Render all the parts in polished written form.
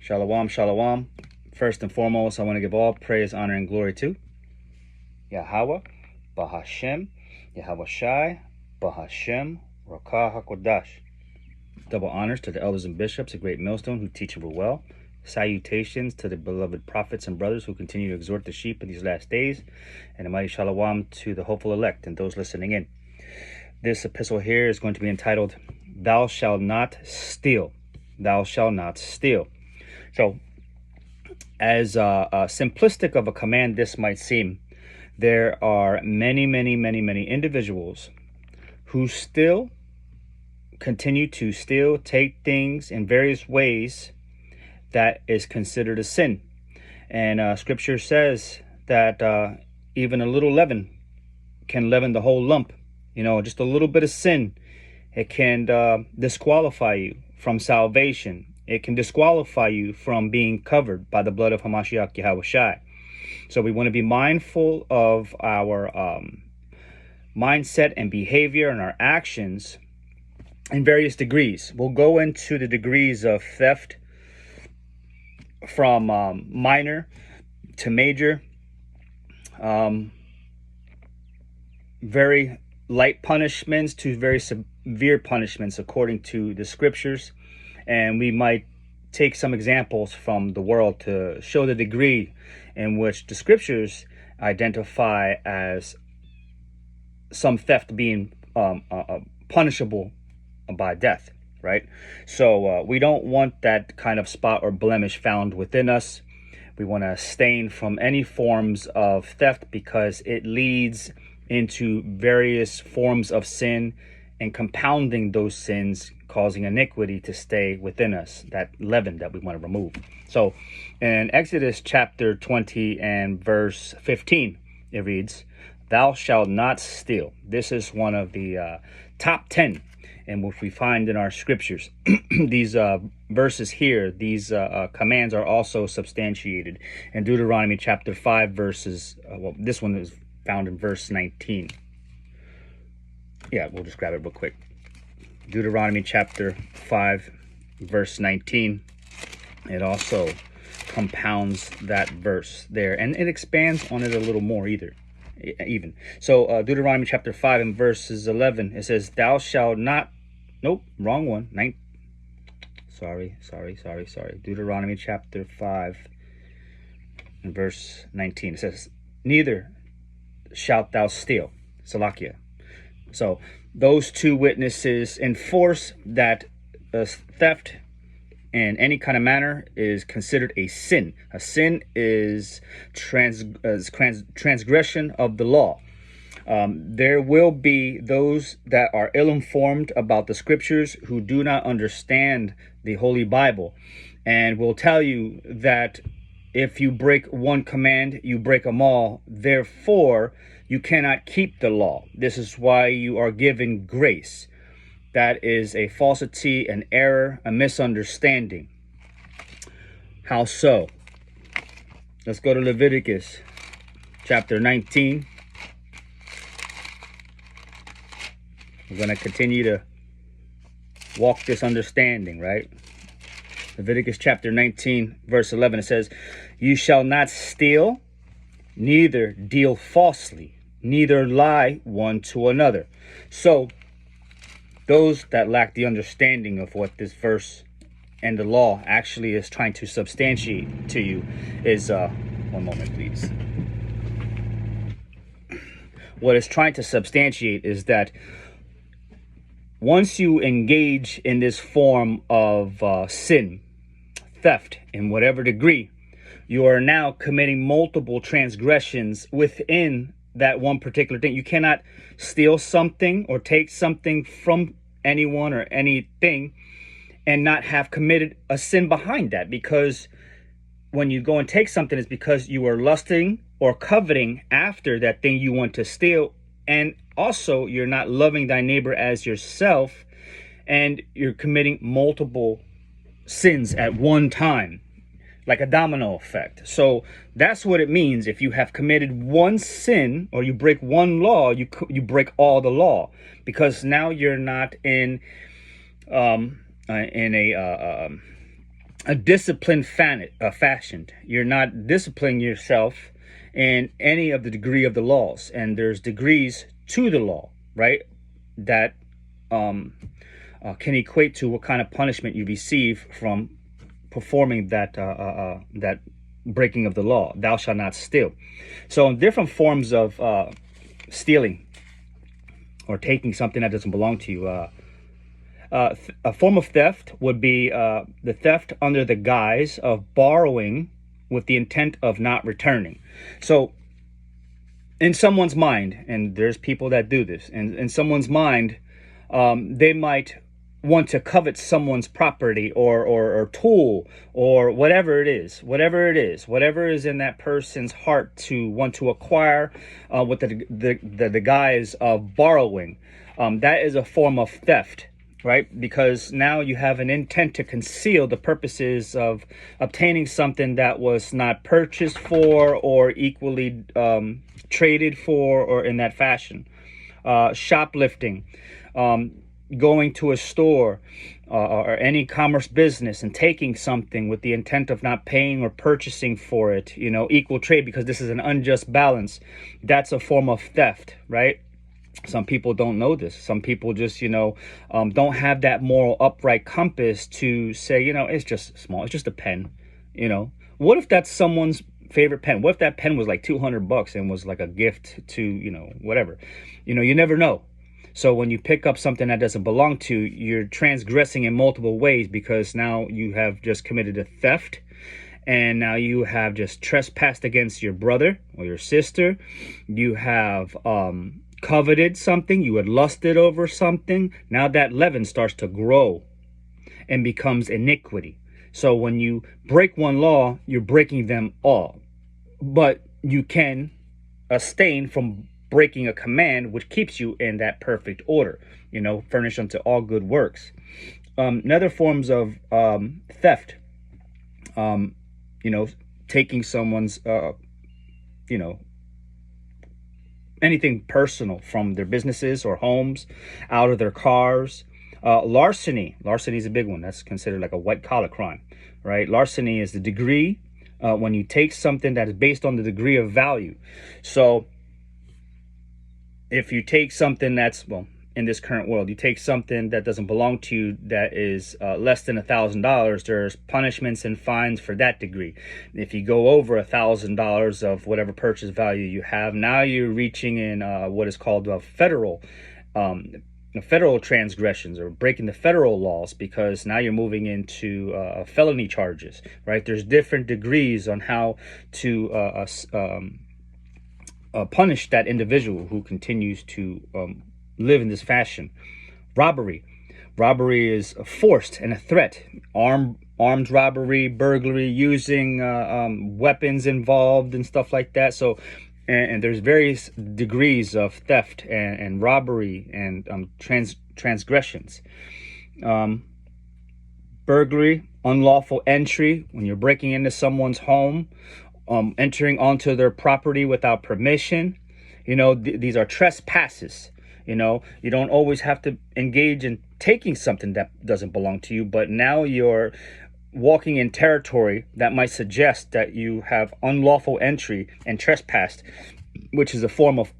Shalom, shalom. First and foremost, I want to give all praise, honor, and glory to Yahweh, Bahashem, Yahweh Shai, Bahashem, Rakah HaKodash. Double honors to the elders and bishops, a great millstone who teach and rule well. Salutations to the beloved prophets and brothers who continue to exhort the sheep in these last days. And a mighty shalom to the hopeful elect and those listening in. This epistle here is going to be entitled, Thou Shalt Not Steal. Thou shalt not steal. So, as simplistic of a command this might seem, there are many individuals who still continue to steal, take things in various ways that is considered a sin. And scripture says that even a little leaven can leaven the whole lump. You know, just a little bit of sin, it can disqualify you from salvation. It can disqualify you from being covered by the blood of Hamashiach Yahweh Shai. So we want to be mindful of our mindset and behavior and our actions in various degrees. We'll go into the degrees of theft from minor to major, very light punishments to very severe punishments according to the scriptures. And we might take some examples from the world to show the degree in which the scriptures identify as some theft being punishable by death, right? So we don't want that kind of spot or blemish found within us. We want to abstain from any forms of theft because it leads into various forms of sin and compounding those sins, causing iniquity to stay within us, that leaven that we want to remove. So in Exodus chapter 20 and verse 15, it reads, Thou shalt not steal. This is one of the top 10 in which we find in our scriptures. These verses here, these commands are also substantiated in Deuteronomy chapter 5 verses, well, this one is found in verse 19. Yeah, we'll just grab it real quick. Deuteronomy chapter 5 verse 19. It also compounds that verse there, and it expands on it a little more even. So Deuteronomy chapter 5 and verses 11, it says, Thou shalt not, nope, wrong one. Sorry. Deuteronomy chapter 5 and verse 19, it says, Neither shalt thou steal. Salakia. So those two witnesses enforce that theft in any kind of manner is considered a sin. A sin is transgression of the law. There will be those that are ill-informed about the scriptures who do not understand the Holy Bible and will tell you that if you break one command, you break them all. Therefore, you cannot keep the law. This is why you are given grace. That is a falsity, an error, a misunderstanding. How so? Let's go to Leviticus chapter 19. We're going to continue to walk this understanding, right? Leviticus chapter 19, verse 11, it says, You shall not steal, neither deal falsely, neither lie one to another. So, those that lack the understanding of what this verse and the law actually is trying to substantiate to you is, one moment please. What it's trying to substantiate is that once you engage in this form of sin, theft, in whatever degree, you are now committing multiple transgressions within that one particular thing. You cannot steal something or take something from anyone or anything and not have committed a sin behind that, because when you go and take something, it's because you are lusting or coveting after that thing you want to steal, and also you're not loving thy neighbor as yourself, and you're committing multiple sins at one time, like a domino effect. So that's what it means. If you have committed one sin or you break one law, you break all the law, because now you're not in a a disciplined fashion. You're not disciplining yourself in any of the degree of the laws, and there's degrees to the law, right? That um, can equate to what kind of punishment you receive from performing that breaking of the law. Thou shalt not steal. So, in different forms of stealing or taking something that doesn't belong to you. A form of theft would be the theft under the guise of borrowing with the intent of not returning. So, in someone's mind, and there's people that do this, and in someone's mind, they might want to covet someone's property or tool or whatever it is, whatever is in that person's heart to want to acquire with the guise of borrowing. That is a form of theft, right? Because now you have an intent to conceal the purposes of obtaining something that was not purchased for or equally traded for or in that fashion. Shoplifting, going to a store or any commerce business and taking something with the intent of not paying or purchasing for it, equal trade, because this is an unjust balance. That's a form of theft, right? Some people don't know this. Some people just, don't have that moral upright compass to say, it's just small. It's just a pen. What if that's someone's favorite pen? What if that pen was like $200 and was like a gift to, whatever? You never know. So when you pick up something that doesn't belong to you, you're transgressing in multiple ways, because now you have just committed a theft, and now you have just trespassed against your brother or your sister. You have coveted something. You had lusted over something. Now that leaven starts to grow and becomes iniquity. So when you break one law, you're breaking them all. But you can abstain from breaking a command, which keeps you in that perfect order, furnished unto all good works. Another forms of theft, taking someone's, anything personal from their businesses or homes, out of their cars. Larceny is a big one. That's considered like a white collar crime, right? Larceny is the degree when you take something that is based on the degree of value. So if you take something that's, in this current world, you take something that doesn't belong to you that is less than $1,000, there's punishments and fines for that degree. If you go over $1,000 of whatever purchase value you have, now you're reaching in what is called federal transgressions, or breaking the federal laws, because now you're moving into felony charges, right? There's different degrees on how to punish that individual who continues to live in this fashion. Robbery is forced and a threat. Armed robbery, burglary, using weapons involved and stuff like that. So, and there's various degrees of theft and robbery and transgressions. Burglary, unlawful entry, when you're breaking into someone's home, entering onto their property without permission. These are trespasses. You don't always have to engage in taking something that doesn't belong to you, but now you're walking in territory that might suggest that you have unlawful entry and trespassed, which is a form of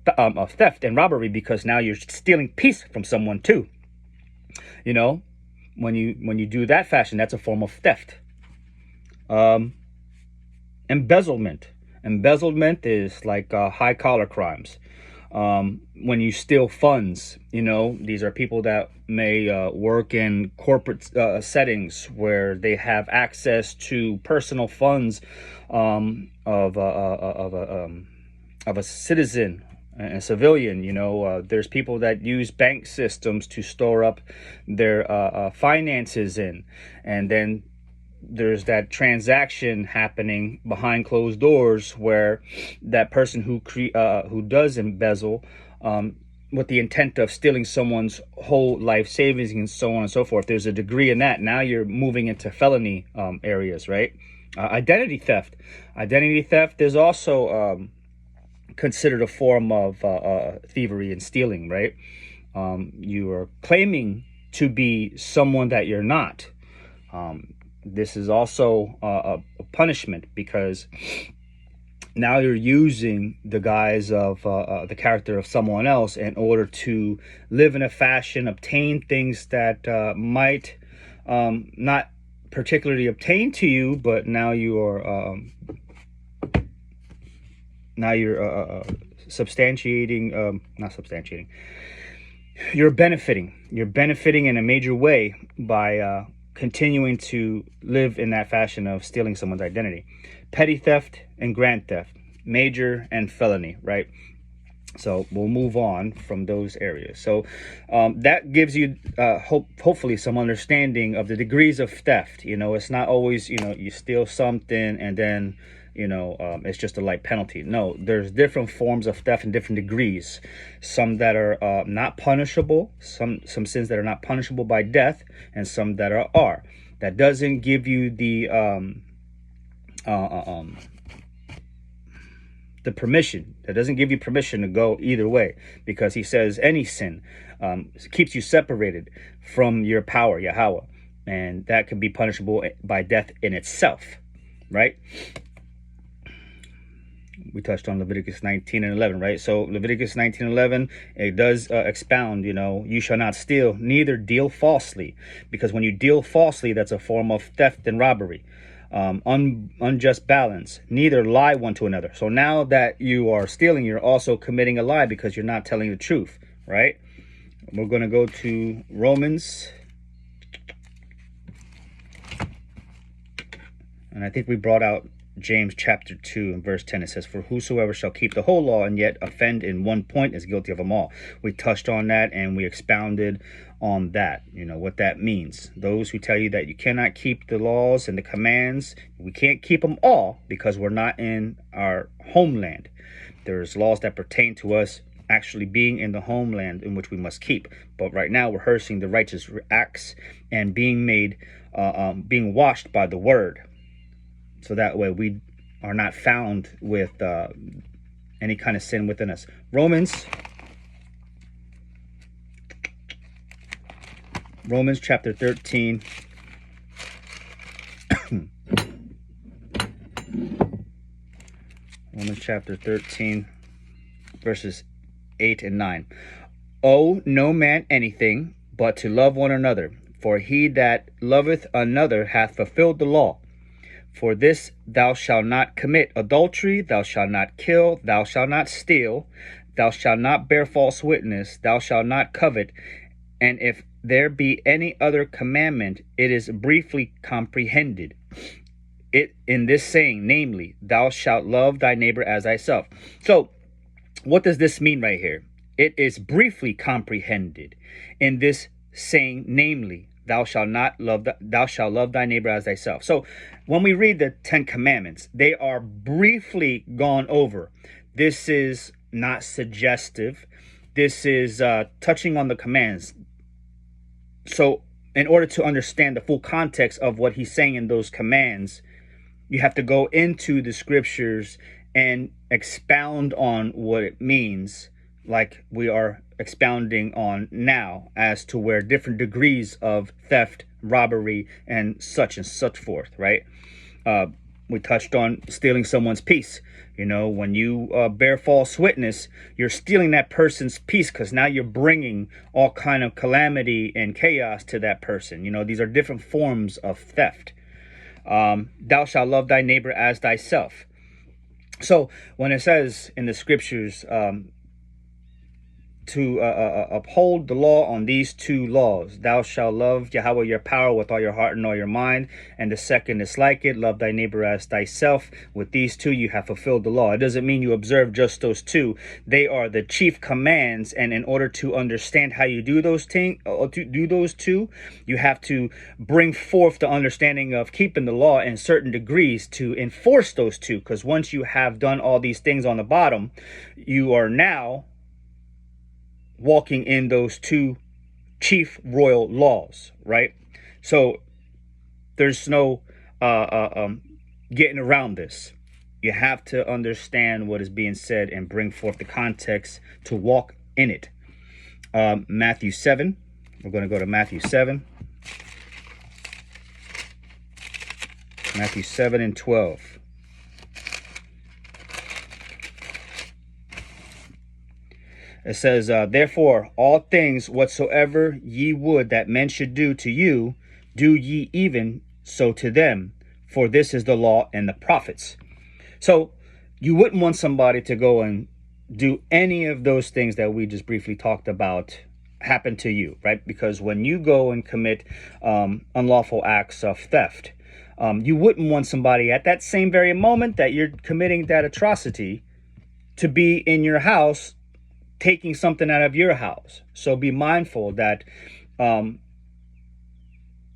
theft and robbery, because now you're stealing peace from someone too. When you do that fashion, that's a form of theft. Embezzlement is like high collar crimes. When you steal funds, these are people that may work in corporate settings where they have access to personal funds of a citizen, a civilian. There's people that use bank systems to store up their finances in, and then there's that transaction happening behind closed doors where that person who does embezzle with the intent of stealing someone's whole life savings and so on and so forth. There's a degree in that. Now you're moving into felony areas, right? Identity theft is also considered a form of thievery and stealing, right? You are claiming to be someone that you're not. this is also a punishment, because now you're using the guise of the character of someone else in order to live in a fashion, obtain things that might not particularly obtain to you, but now you are substantiating, not substantiating, you're benefiting in a major way by continuing to live in that fashion of stealing someone's identity. Petty theft and grand theft, major and felony, right? So we'll move on from those areas. So that gives you hopefully some understanding of the degrees of theft. You know, it's not always, you know, you steal something and then, you know, it's just a light penalty. No, there's different forms of theft in different degrees. Some that are not punishable, some sins that are not punishable by death, and some that are. That doesn't give you the permission. That doesn't give you permission to go either way, because he says any sin keeps you separated from your power, Yahweh, and that can be punishable by death in itself, right? We touched on Leviticus 19 and 11, right? So Leviticus 19 and 11, it does expound, you know, you shall not steal, neither deal falsely, because when you deal falsely, that's a form of theft and robbery. Unjust balance, neither lie one to another. So now that you are stealing, you're also committing a lie because you're not telling the truth, right? We're going to go to Romans, and I think we brought out James chapter 2 and verse 10. It says, for whosoever shall keep the whole law and yet offend in one point is guilty of them all. We touched on that and we expounded on that, you know, what that means. Those who tell you that you cannot keep the laws and the commands, we can't keep them all because we're not in our homeland. There's laws that pertain to us actually being in the homeland in which we must keep. But right now we're rehearsing the righteous acts and being made, being washed by the word. So that way we are not found with any kind of sin within us. Romans chapter 13. Romans chapter 13, verses 8 and 9. Owe no man anything but to love one another, for he that loveth another hath fulfilled the law. For this, thou shalt not commit adultery, thou shalt not kill, thou shalt not steal, thou shalt not bear false witness, thou shalt not covet. And if there be any other commandment, it is briefly comprehended it in this saying, namely, thou shalt love thy neighbor as thyself. So what does this mean right here? It is briefly comprehended in this saying, namely, thou shalt love thy neighbor as thyself. So when we read the 10 commandments, they are briefly gone over. This is not suggestive. This is touching on the commands. So in order to understand the full context of what he's saying in those commands, you have to go into the scriptures and expound on what it means, like we are expounding on now, as to where different degrees of theft, robbery, and such forth, right? We touched on stealing someone's peace. You know, when you bear false witness, you're stealing that person's peace, because now you're bringing all kind of calamity and chaos to that person. You know, these are different forms of theft. Thou shalt love thy neighbor as thyself. So when it says in the scriptures to uphold the law on these two laws, thou shalt love Yahweh your power with all your heart and all your mind, and the second is like it, love thy neighbor as thyself. With these two you have fulfilled the law. It doesn't mean you observe just those two. They are the chief commands, and in order to understand how you do those things, to do those two, you have to bring forth the understanding of keeping the law in certain degrees to enforce those two, because once you have done all these things on the bottom, you are now walking in those two chief royal laws, right? So there's no getting around this. You have to understand what is being said and bring forth the context to walk in it. Matthew 7. We're going to go to Matthew 7. Matthew 7 and 12. It says, therefore, all things whatsoever ye would that men should do to you, do ye even so to them. For this is the law and the prophets. So you wouldn't want somebody to go and do any of those things that we just briefly talked about happen to you, right? Because when you go and commit unlawful acts of theft, you wouldn't want somebody at that same very moment that you're committing that atrocity to be in your house taking something out of your house. So be mindful that,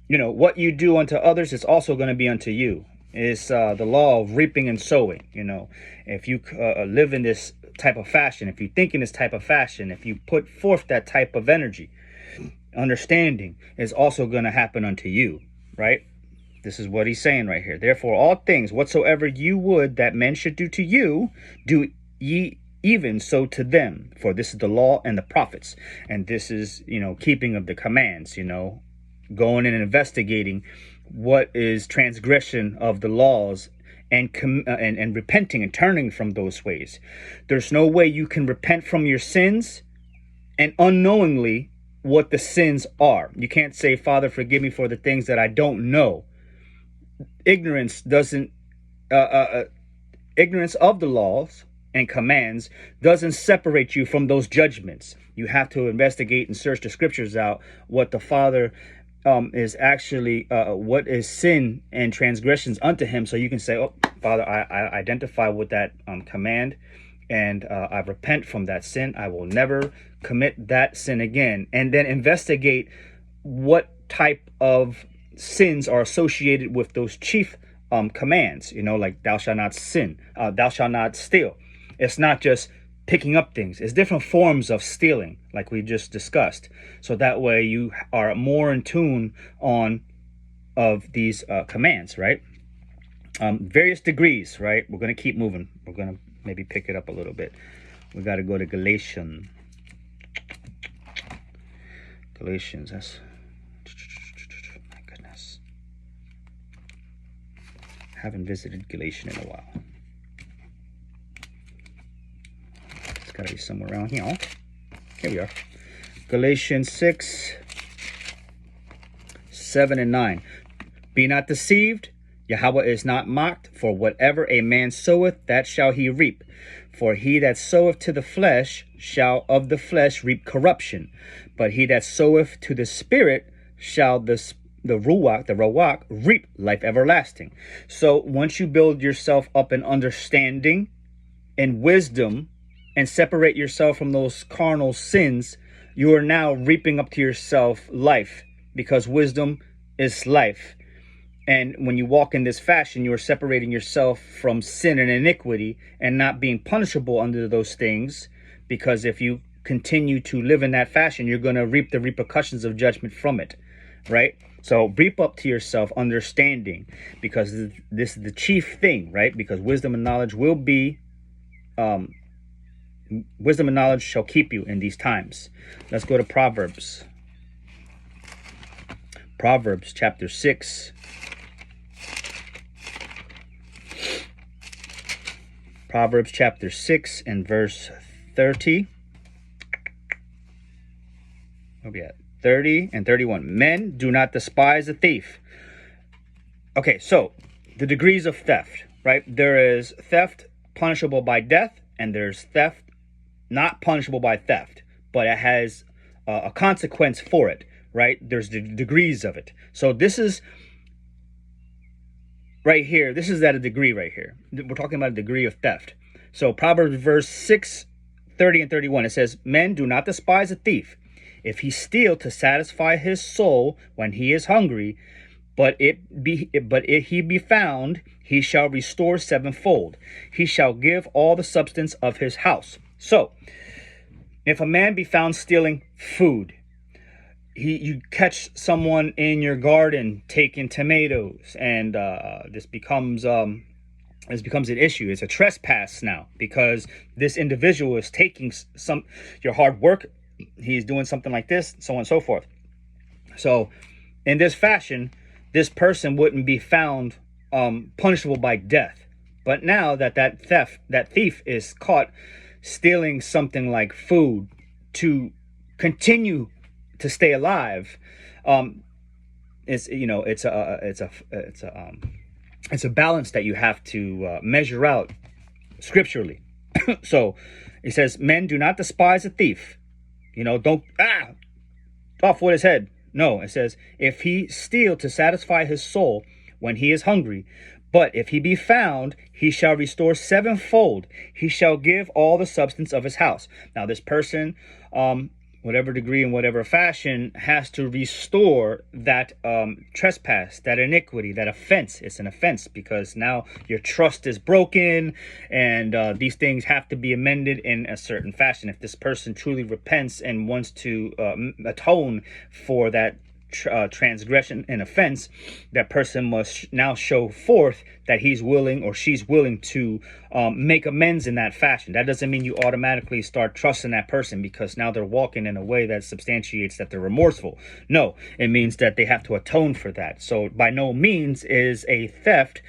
what you do unto others is also going to be unto you. It's the law of reaping and sowing. If you live in this type of fashion, if you think in this type of fashion, if you put forth that type of energy, understanding is also going to happen unto you, right? This is what he's saying right here. Therefore, all things whatsoever you would that men should do to you, do ye even so to them. For this is the law and the prophets. And this is, keeping of the commands, going and investigating what is transgression of the laws and repenting and turning from those ways. There's no way you can repent from your sins and unknowingly what the sins are. You can't say, Father, forgive me for the things that I don't know. Ignorance of the laws and commands doesn't separate you from those judgments. You have to investigate and search the scriptures out what the Father is actually, what is sin and transgressions unto him. So you can say, oh, Father, I identify with that command and I repent from that sin. I will never commit that sin again. And then investigate what type of sins are associated with those chief commands, like thou shalt not sin, thou shalt not steal. It's not just picking up things. It's different forms of stealing, like we just discussed. So that way you are more in tune of these commands, right? Various degrees, right? We're going to keep moving. We're going to maybe pick it up a little bit. We got to go to Galatians. That's... My goodness. Haven't visited Galatians in a while. Gotta be somewhere around here. Here we are. Galatians 6, 7 and 9. Be not deceived, Yahweh is not mocked, for whatever a man soweth, that shall he reap. For he that soweth to the flesh shall of the flesh reap corruption, but he that soweth to the Spirit shall the Ruach, reap life everlasting. So once you build yourself up in understanding and wisdom, and separate yourself from those carnal sins, you are now reaping up to yourself life, because wisdom is life. And when you walk in this fashion, you are separating yourself from sin and iniquity and not being punishable under those things, because if you continue to live in that fashion, you're going to reap the repercussions of judgment from it, right? So reap up to yourself understanding, because this is the chief thing, right? Because wisdom and knowledge will be... wisdom and knowledge shall keep you in these times. Let's go to Proverbs. Proverbs chapter 6. Proverbs chapter 6 and verse 30. Where we at? 30 and 31. Men, do not despise a thief. Okay, so the degrees of theft, right? There is theft punishable by death, and there's theft not punishable by theft, but it has a consequence for it, right? There's the degrees of it. So this is right here. This is at a degree right here. We're talking about a degree of theft. So Proverbs verse 6, 30 and 31, it says, men, do not despise a thief, if he steal to satisfy his soul when he is hungry, but if he be found, he shall restore sevenfold. He shall give all the substance of his house. So, if a man be found stealing food, you catch someone in your garden taking tomatoes, and this becomes an issue. It's a trespass now, because this individual is taking your hard work. He's doing something like this, so on and so forth. So, in this fashion, this person wouldn't be found punishable by death. But now that thief is caught stealing something like food to continue to stay alive, it's it's a balance that you have to measure out scripturally. So he says, men, do not despise a thief. Don't off with his head. No, it says, if he steal to satisfy his soul when he is hungry, but if he be found, he shall restore sevenfold. He shall give all the substance of his house. Now, this person, whatever degree and whatever fashion, has to restore that trespass, that iniquity, that offense. It's an offense because now your trust is broken, and these things have to be amended in a certain fashion. If this person truly repents and wants to atone for that transgression and offense, that person must now show forth that he's willing or she's willing to make amends in that fashion. That doesn't mean you automatically start trusting that person because now they're walking in a way that substantiates that they're remorseful. No, it means that they have to atone for that. So by no means is a theft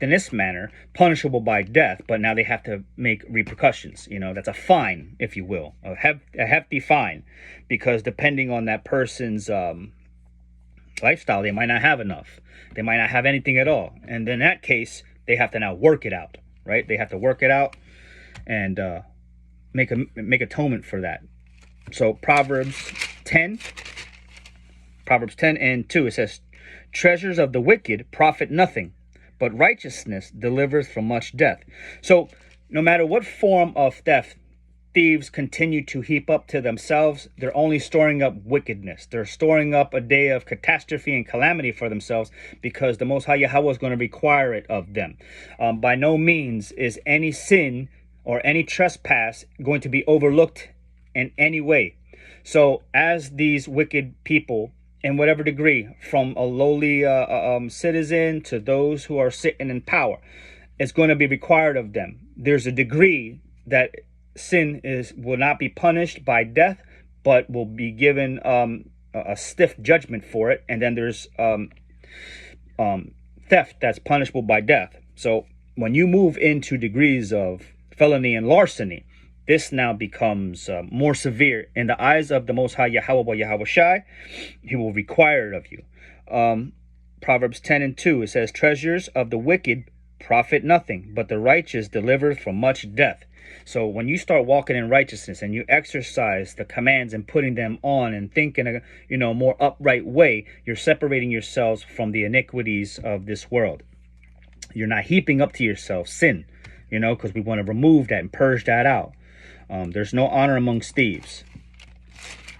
in this manner punishable by death, but now they have to make repercussions. That's a fine, if you will, a hefty fine, because depending on that person's lifestyle, they might not have enough. They might not have anything at all. And in that case, they have to now work it out, right? They have to work it out and make atonement for that. So Proverbs 10 and 2, it says, treasures of the wicked profit nothing, but righteousness delivers from much death. So no matter what form of theft thieves continue to heap up to themselves, they're only storing up wickedness. They're storing up a day of catastrophe and calamity for themselves because the Most High Yahweh is going to require it of them. By no means is any sin or any trespass going to be overlooked in any way. So as these wicked people, in whatever degree, from a lowly citizen to those who are sitting in power, it's going to be required of them. There's a degree that sin will not be punished by death, but will be given a stiff judgment for it. And then there's theft that's punishable by death. So when you move into degrees of felony and larceny, this now becomes more severe in the eyes of the Most High Yahweh Yahweh Shai. He will require it of you. Proverbs 10 and 2, it says, treasures of the wicked profit nothing, but the righteous deliver from much death. So when you start walking in righteousness and you exercise the commands and putting them on and think in a more upright way, you're separating yourselves from the iniquities of this world. You're not heaping up to yourself sin, because we want to remove that and purge that out. There's no honor amongst thieves.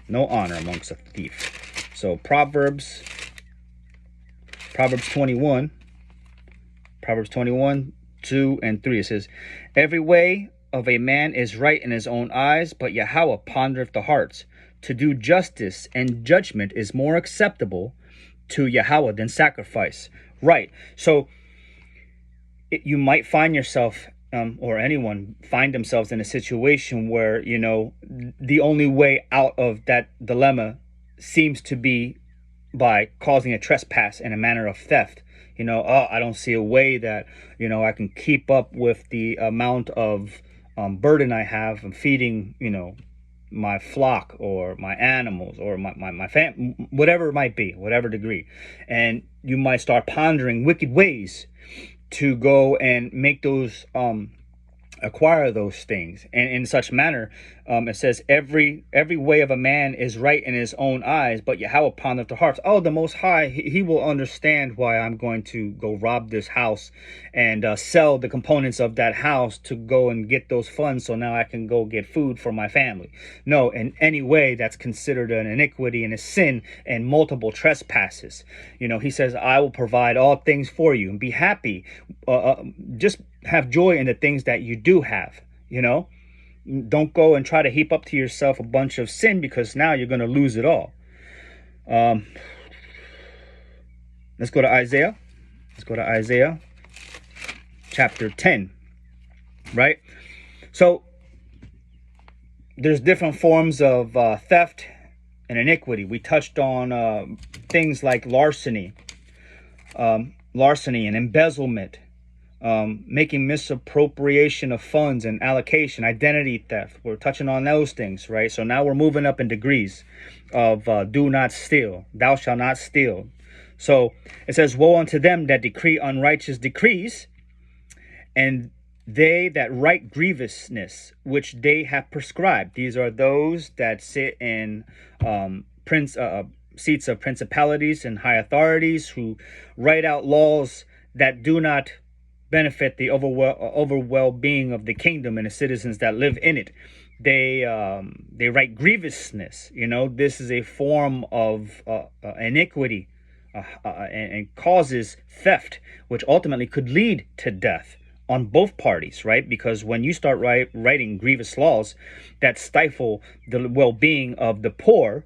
No honor amongst a thief. So Proverbs 21, 2 and 3, it says, every way of a man is right in his own eyes, but Yahweh pondereth the hearts. To do justice and judgment is more acceptable to Yahweh than sacrifice. Right. So you might find yourself, or anyone find themselves in a situation where, the only way out of that dilemma seems to be by causing a trespass in a manner of theft. I don't see a way that, I can keep up with the amount of burden I have of feeding, my flock or my animals or my fam, whatever it might be, whatever degree. And you might start pondering wicked ways to go and make those acquire those things, and in such manner, it says every way of a man is right in his own eyes, but Yahweh pondereth the hearts. Oh, the Most High, he will understand why I'm going to go rob this house and sell the components of that house to go and get those funds, so now I can go get food for my family. No, in any way that's considered an iniquity and a sin and multiple trespasses. He says, I will provide all things for you, and be happy. Just have joy in the things that you do have. Don't go and try to heap up to yourself a bunch of sin, because now you're going to lose it all. Let's go to Isaiah. Chapter 10. Right? So there's different forms of theft and iniquity. We touched on things like larceny. larceny and embezzlement, making misappropriation of funds and allocation, identity theft. We're touching on those things, right? So now we're moving up in degrees of do not steal. Thou shalt not steal. So it says, woe unto them that decree unrighteous decrees, and they that write grievousness, which they have prescribed. These are those that sit in seats of principalities and high authorities, who write out laws that do not benefit the overall being of the kingdom and the citizens that live in it. They write grievousness. This is a form of iniquity, and causes theft, which ultimately could lead to death on both parties, right? Because when you start writing grievous laws that stifle the well-being of the poor,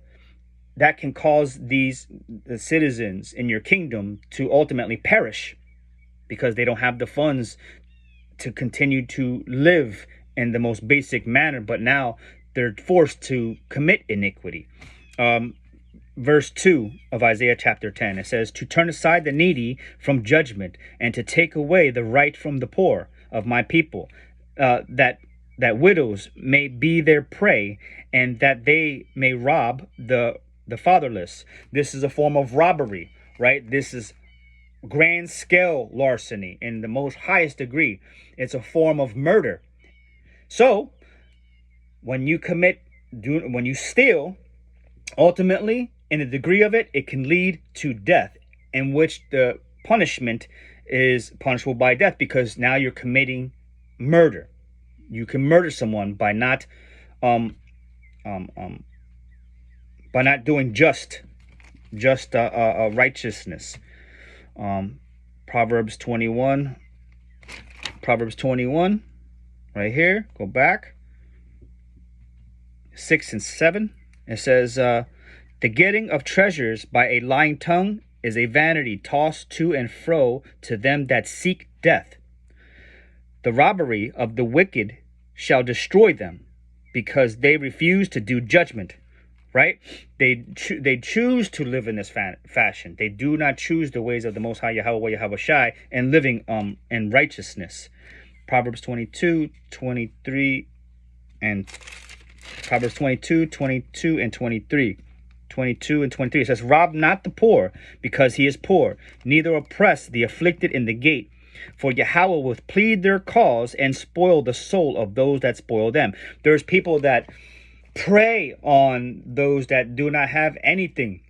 that can cause the citizens in your kingdom to ultimately perish, because they don't have the funds to continue to live in the most basic manner, but now they're forced to commit iniquity. Verse 2 of Isaiah chapter 10, it says, to turn aside the needy from judgment, and to take away the right from the poor of my people, that widows may be their prey, and that they may rob the fatherless. This is a form of robbery, right? This is grand scale larceny in the most highest degree. It's a form of murder. So when you steal, ultimately, in a degree of it, it can lead to death, in which the punishment is punishable by death, because now you're committing murder. You can murder someone by not doing just righteousness. Proverbs 21, right here. Go back 6 and 7. It says, the getting of treasures by a lying tongue is a vanity tossed to and fro to them that seek death. The robbery of the wicked shall destroy them, because they refuse to do judgment. Right? They choose to live in this fashion. They do not choose the ways of the Most High Yahweh Shai, and living in righteousness. Proverbs 22, 23, and Proverbs 22, 22, and 23. 22 and 23. It says, rob not the poor, because he is poor, neither oppress the afflicted in the gate. For Yahweh will plead their cause and spoil the soul of those that spoil them. There's people that prey on those that do not have anything.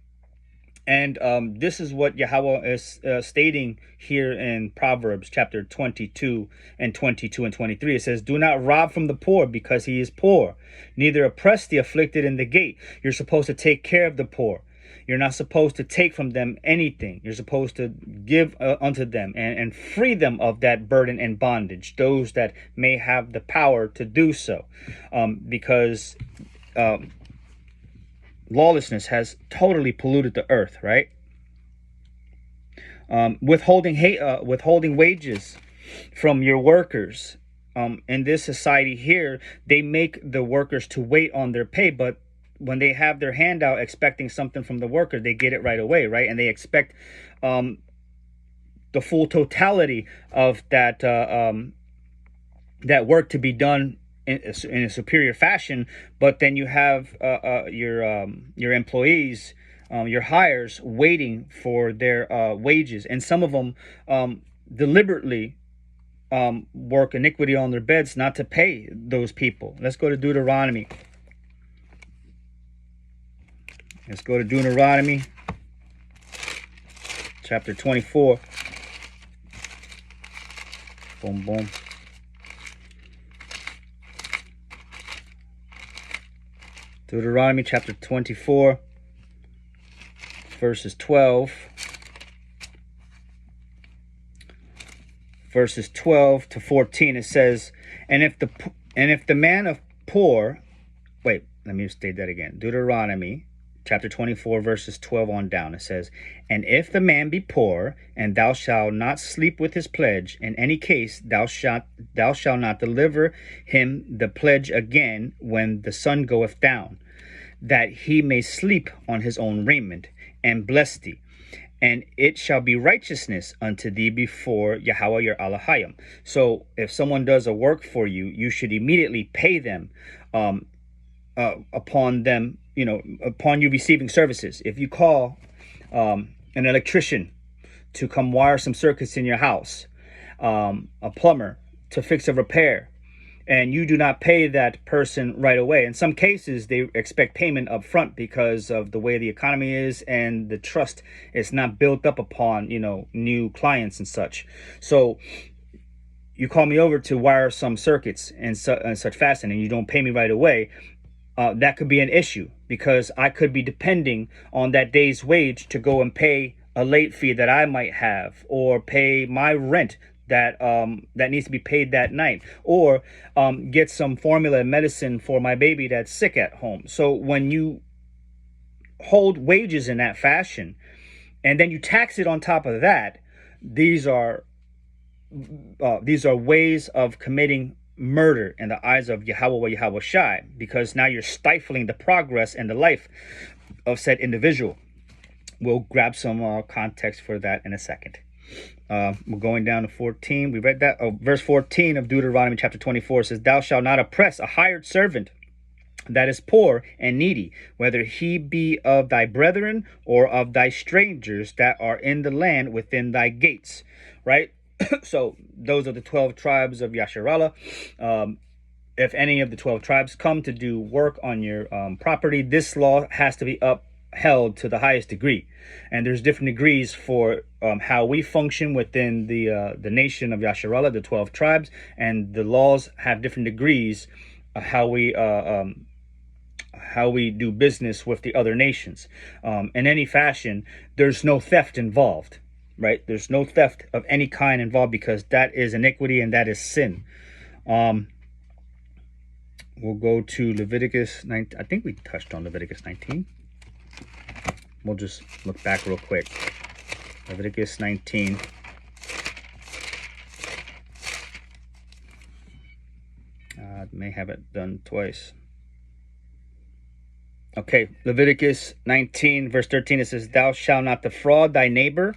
And this is what Yahweh is stating here in Proverbs chapter 22 and 23. It says, do not rob from the poor, because he is poor, neither oppress the afflicted in the gate. You're supposed to take care of the poor. You're not supposed to take from them anything. You're supposed to give unto them and free them of that burden and bondage, those that may have the power to do so, because lawlessness has totally polluted the earth, right? Withholding wages from your workers. In this society here, they make the workers to wait on their pay, but when they have their hand out expecting something from the worker, they get it right away, right? And they expect the full totality of that work to be done in a superior fashion. But then you have your employees, your hires, waiting for their wages, and some of them deliberately work iniquity on their beds not to pay those people. Let's go to Deuteronomy. Chapter 24. Boom, boom. Deuteronomy chapter 24, verses 12. Verses 12 to 14, it says, and if the man of poor, wait, let me state that again. Deuteronomy chapter 24, verses 12 on down. It says, and if the man be poor, and thou shalt not sleep with his pledge, in any case thou shalt not deliver him the pledge again when the sun goeth down, that he may sleep on his own raiment, and bless thee. and it shall be righteousness unto thee before Yahweh your Elohim. So if someone does a work for you, you should immediately pay them upon them, upon you receiving services. If you call an electrician to come wire some circuits in your house, a plumber to fix a repair, and you do not pay that person right away. In some cases, they expect payment up front because of the way the economy is and the trust is not built up upon, new clients and such. So you call me over to wire some circuits and such fashion, and you don't pay me right away. That could be an issue because I could be depending on that day's wage to go and pay a late fee that I might have, or pay my rent that needs to be paid that night, or get some formula medicine for my baby that's sick at home. So when you hold wages in that fashion and then you tax it on top of that, these are ways of committing murder in the eyes of Yahweh Shai, because now you're stifling the progress and the life of said individual. We'll grab some context for that in a second. We're going down to 14. We read that. Verse 14 of Deuteronomy chapter 24 says, "Thou shalt not oppress a hired servant that is poor and needy, whether he be of thy brethren or of thy strangers that are in the land within thy gates." Right? So those are the 12 tribes of Yasharallah. If any of the 12 tribes come to do work on your property, this law has to be upheld to the highest degree. And there's different degrees for how we function within the nation of Yasharallah, the 12 tribes, and the laws have different degrees of how we do business with the other nations. In any fashion, there's no theft involved. Right? There's no theft of any kind involved, because that is iniquity and that is sin. We'll go to Leviticus 19. I think we touched on Leviticus 19. We'll just look back real quick. Leviticus 19. I may have it done twice. Okay, Leviticus 19, verse 13, it says, "Thou shalt not defraud thy neighbor,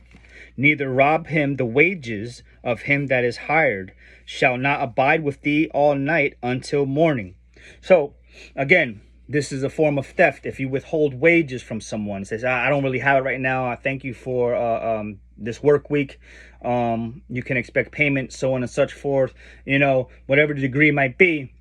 neither rob him. The wages of him that is hired shall not abide with thee all night until morning." So again, this is a form of theft. If you withhold wages from someone, says, "I don't really have it right now. I thank you for this work week. You can expect payment," so on and such forth. Whatever the degree might be.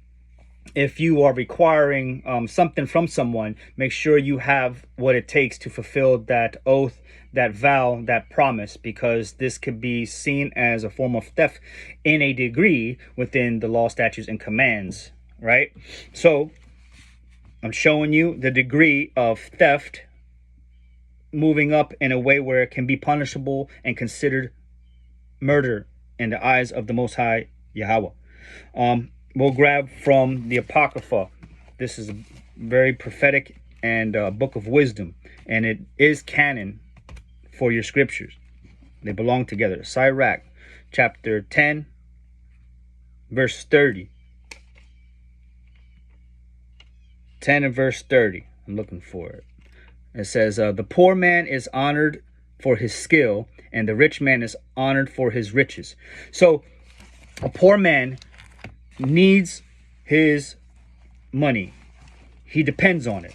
If you are requiring something from someone, make sure you have what it takes to fulfill that oath, that vow, that promise, because this could be seen as a form of theft in a degree within the law, statutes, and commands, right? So I'm showing you the degree of theft moving up in a way where it can be punishable and considered murder in the eyes of the Most High Yahweh. We'll grab from the Apocrypha. This is a very prophetic and book of wisdom, and it is canon for your scriptures. They belong together. Sirach, chapter 10, verse 30. 10 and verse 30. I'm looking for it. It says, "The poor man is honored for his skill, and the rich man is honored for his riches." So a poor man needs his money. He depends on it.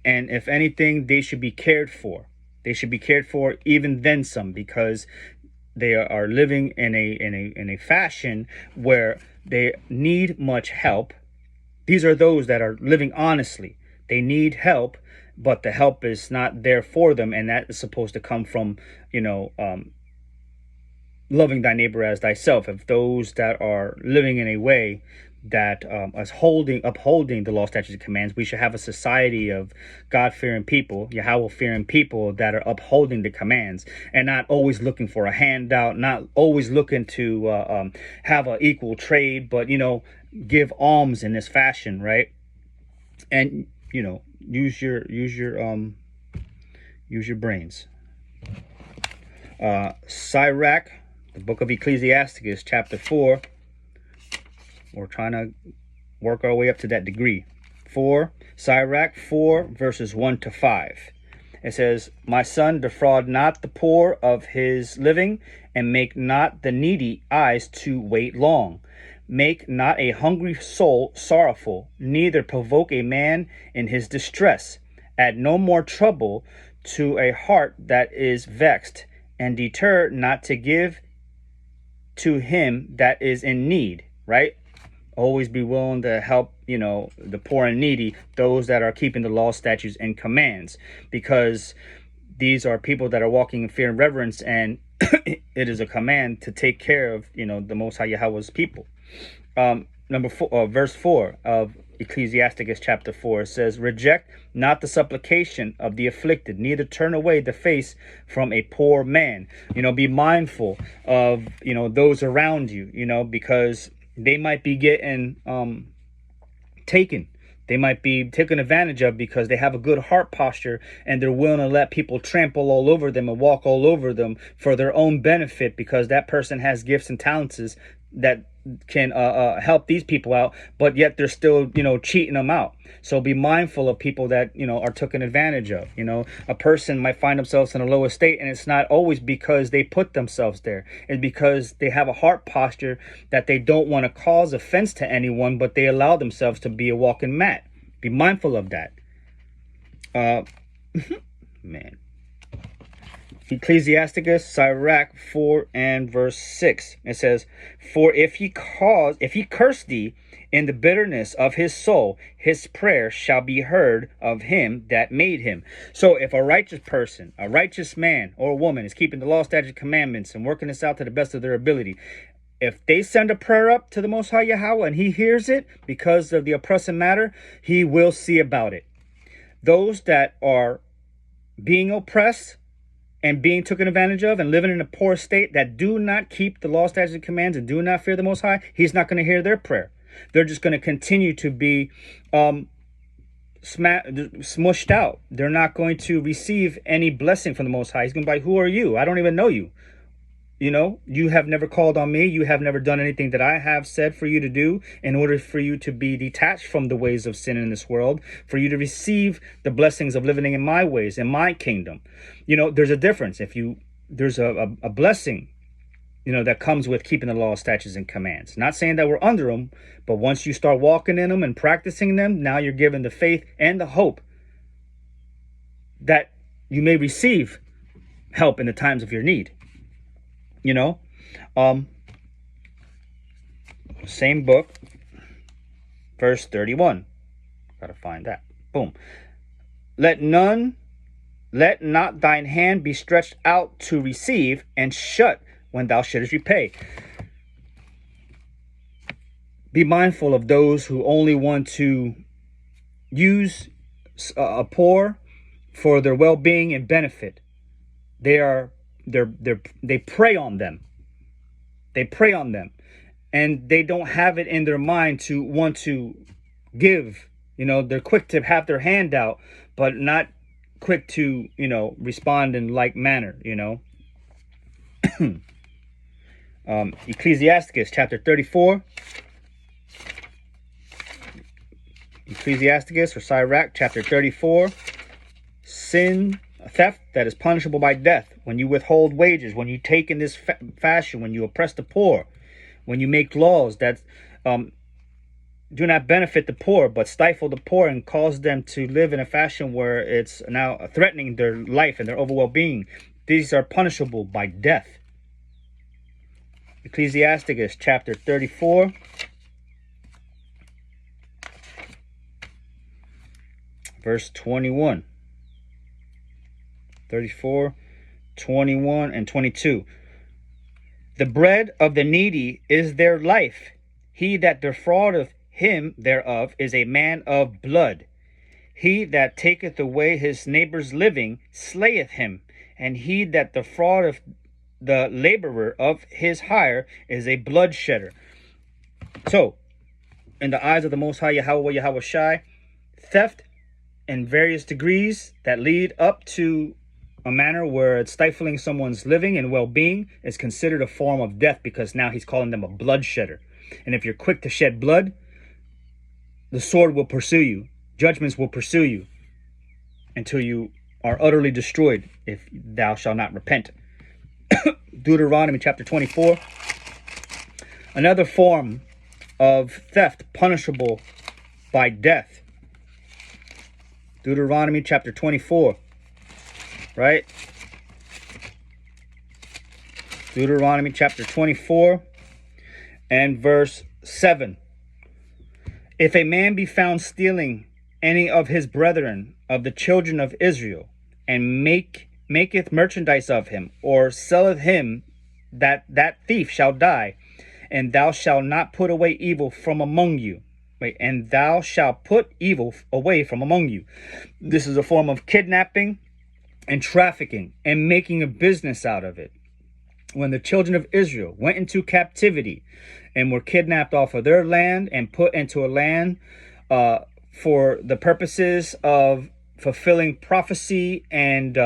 And if anything, they should be cared for. They should be cared for even then some, because they are living in a fashion where they need much help. These are those that are living honestly. They need help, but the help is not there for them, and that is supposed to come from, loving thy neighbor as thyself. If those that are living in a way that is upholding the law, statutes, and commands, we should have a society of God-fearing people, Yahweh-fearing people that are upholding the commands and not always looking for a handout, not always looking to have an equal trade, but give alms in this fashion, right? And use your brains. Sirach, the book of Ecclesiasticus, chapter 4. We're trying to work our way up to that degree. Sirach 4, verses 1 to 5. It says, my son, defraud not the poor of his living, and make not the needy eyes to wait long. Make not a hungry soul sorrowful, neither provoke a man in his distress. Add no more trouble to a heart that is vexed, and deter not to give to him that is in need, right? Always be willing to help, the poor and needy, those that are keeping the law, statutes, and commands, because these are people that are walking in fear and reverence, and it is a command to take care of, the Most High Yahweh's people. Number 4, verse 4 of Ecclesiasticus chapter 4 says, reject not the supplication of the afflicted, neither turn away the face from a poor man. Be mindful of, those around you, because they might be getting taken. They might be taken advantage of because they have a good heart posture and they're willing to let people trample all over them and walk all over them for their own benefit, because that person has gifts and talents that can help these people out, but yet they're still, cheating them out. So be mindful of people that, are taken advantage of. A person might find themselves in a low estate, and it's not always because they put themselves there. It's because they have a heart posture that they don't want to cause offense to anyone, but they allow themselves to be a walking mat. Be mindful of that. Man. Ecclesiasticus, Sirach 4 and verse 6. It says, for if he curse thee in the bitterness of his soul, his prayer shall be heard of him that made him. So if a righteous person, a righteous man or woman is keeping the law, statute, commandments, and working this out to the best of their ability, if they send a prayer up to the Most High Yahweh and he hears it because of the oppressing matter, he will see about it. Those that are being oppressed and being taken advantage of and living in a poor state, that do not keep the law, statutes, and commands, and do not fear the Most High, he's not going to hear their prayer. They're just going to continue to be smushed out. They're not going to receive any blessing from the Most High. He's going to be like, who are you? I don't even know you. You have never called on me. You have never done anything that I have said for you to do in order for you to be detached from the ways of sin in this world, for you to receive the blessings of living in my ways, in my kingdom. There's a difference. There's a blessing, that comes with keeping the law, statutes, and commands. Not saying that we're under them, but once you start walking in them and practicing them, now you're given the faith and the hope that you may receive help in the times of your need. Same book, verse 31. Gotta find that. Boom. Let not thine hand be stretched out to receive, and shut when thou shouldest repay. Be mindful of those who only want to use a poor for their well-being and benefit. They prey on them. They prey on them, and they don't have it in their mind to want to give. They're quick to have their hand out, but not quick to, respond in like manner. Ecclesiasticus chapter 34. Ecclesiasticus or Sirach chapter 34. Theft that is punishable by death. When you withhold wages, when you take in this fashion, when you oppress the poor, when you make laws that do not benefit the poor but stifle the poor and cause them to live in a fashion where it's now threatening their life and their overall being, these are punishable by death. Ecclesiasticus chapter 34. Verse 21. 34, 21, and 22. The bread of the needy is their life. He that defraudeth him thereof is a man of blood. He that taketh away his neighbor's living slayeth him, and he that defraudeth the laborer of his hire is a bloodshedder. So, in the eyes of the Most High Yahweh Shai, theft in various degrees that lead up to a manner where it's stifling someone's living and well-being is considered a form of death, because now he's calling them a bloodshedder. And if you're quick to shed blood, the sword will pursue you. Judgments will pursue you until you are utterly destroyed if thou shalt not repent. Deuteronomy chapter 24. Another form of theft punishable by death. Deuteronomy chapter 24. Right? Deuteronomy chapter 24 and verse 7. If a man be found stealing any of his brethren of the children of Israel, and maketh merchandise of him, or selleth him, that thief shall die, and thou shalt not put away evil from among you. Wait, and thou shalt put evil away from among you. This is a form of kidnapping and trafficking and making a business out of it. When the children of Israel went into captivity and were kidnapped off of their land and put into a land for the purposes of fulfilling prophecy and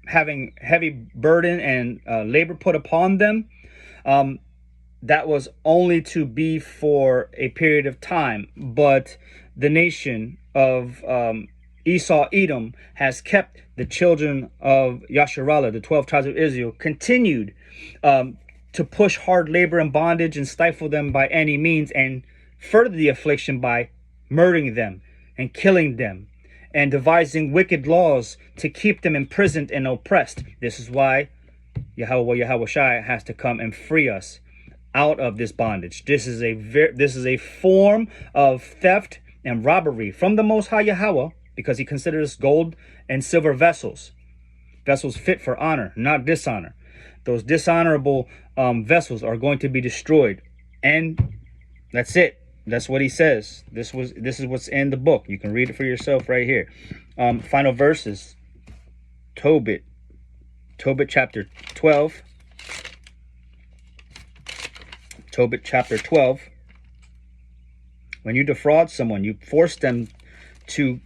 having heavy burden and labor put upon them, that was only to be for a period of time. But the nation of Esau, Edom, has kept the children of Yasharallah, the 12 tribes of Israel, continued to push hard labor and bondage and stifle them by any means, and further the affliction by murdering them and killing them and devising wicked laws to keep them imprisoned and oppressed. This is why Yahweh Shai has to come and free us out of this bondage. This is a form of theft and robbery from the Most High Yahweh, because he considers gold and silver vessels fit for honor, not dishonor. Those dishonorable vessels are going to be destroyed, and that's it. That's what he says. This is what's in the book. You can read it for yourself right here. Final verses. Tobit chapter 12. Tobit chapter 12. When you defraud someone, you force them to,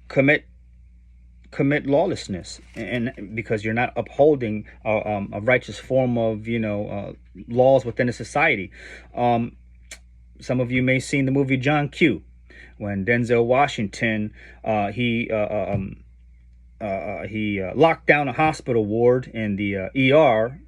commit lawlessness, and because you're not upholding a righteous form of, laws within a society. Some of you may have seen the movie John Q, when Denzel Washington he locked down a hospital ward in the ER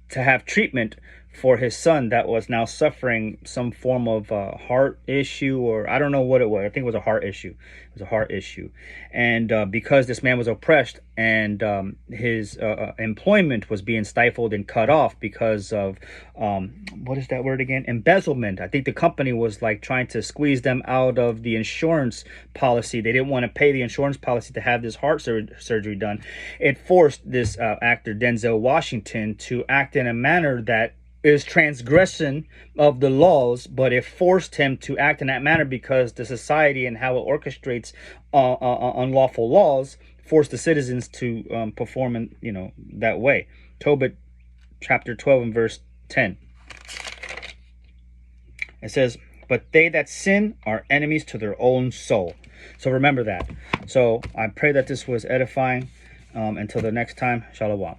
to have treatment for his son that was now suffering some form of heart issue, or I don't know what it was. I think it was a heart issue. It was a heart issue. And because this man was oppressed and his employment was being stifled and cut off because of, what is that word again? Embezzlement. I think the company was like trying to squeeze them out of the insurance policy. They didn't want to pay the insurance policy to have this heart surgery done. It forced this actor Denzel Washington to act in a manner that is transgression of the laws, but it forced him to act in that manner because the society and how it orchestrates unlawful laws forced the citizens to perform in that way. Tobit chapter 12 and verse 10. It says, but they that sin are enemies to their own soul. So remember that. So I pray that this was edifying. Until the next time, Shalom.